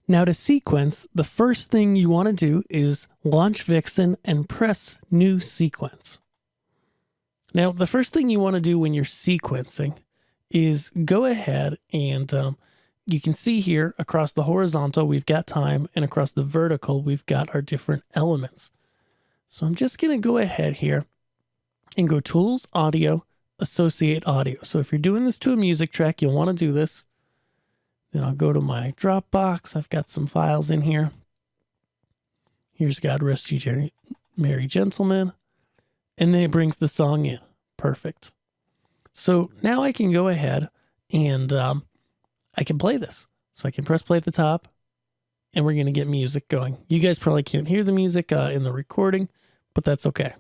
Now to sequence, the first thing you want to do is launch Vixen and press New Sequence. Now, the first thing you want to do when you're sequencing is go ahead and you can see here across the horizontal, we've got time, and across the vertical, we've got our different elements. So I'm just going to go ahead here and go Tools, Audio, Associate Audio. So if you're doing this to a music track, you'll want to do this. Then I'll go to my Dropbox. I've got some files in here. Here's God Rest You Merry Gentlemen. And then it brings the song in. Perfect. So now I can go ahead and I can play this. So I can press play at the top and we're going to get music going. You guys probably can't hear the music in the recording, but that's okay.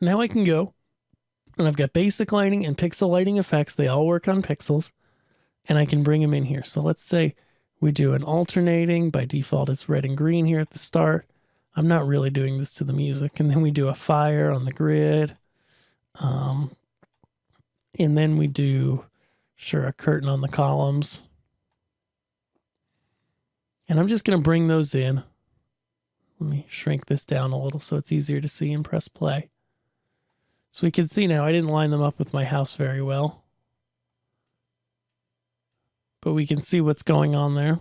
Now I can go and I've got basic lighting and pixel lighting effects. They all work on pixels and I can bring them in here. So let's say we do an alternating. By default, it's red and green here at the start. I'm not really doing this to the music. And then we do a fire on the grid. And then we do, sure, a curtain on the columns. And I'm just going to bring those in. Let me shrink this down a little so it's easier to see and press play. So we can see now I didn't line them up with my house very well. But we can see what's going on there.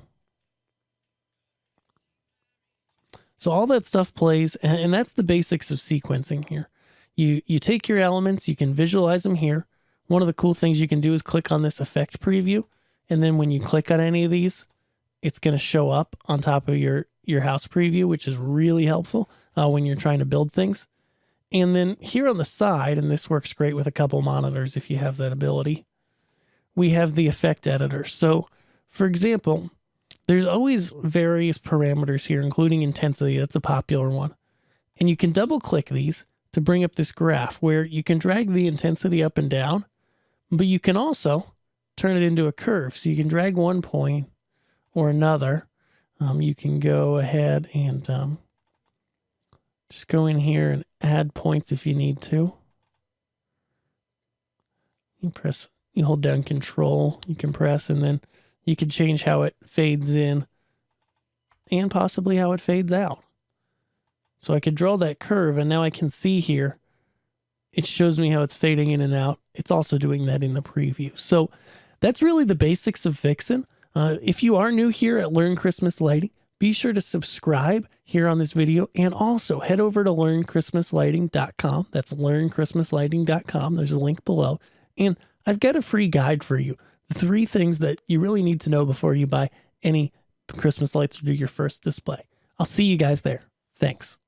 So all that stuff plays, and that's the basics of sequencing here. You take your elements, you can visualize them here. One of the cool things you can do is click on this effect preview, and then when you click on any of these, it's going to show up on top of your house preview, which is really helpful when you're trying to build things. And then here on the side, and this works great with a couple monitors if you have that ability, we have the effect editor. So, for example, there's always various parameters here, including intensity. That's a popular one. And you can double click these to bring up this graph where you can drag the intensity up and down, but you can also turn it into a curve. So you can drag one point or another. You can go ahead and just go in here and add points if you need to. You hold down Control, you can press, and then you can change how it fades in and possibly how it fades out. So I could draw that curve, and now I can see here, it shows me how it's fading in and out. It's also doing that in the preview. So that's really the basics of Vixen. If you are new here at Learn Christmas Lighting, be sure to subscribe here on this video and also head over to learnchristmaslighting.com. That's learnchristmaslighting.com. There's a link below. And I've got a free guide for you. The 3 things that you really need to know before you buy any Christmas lights or do your first display. I'll see you guys there. Thanks.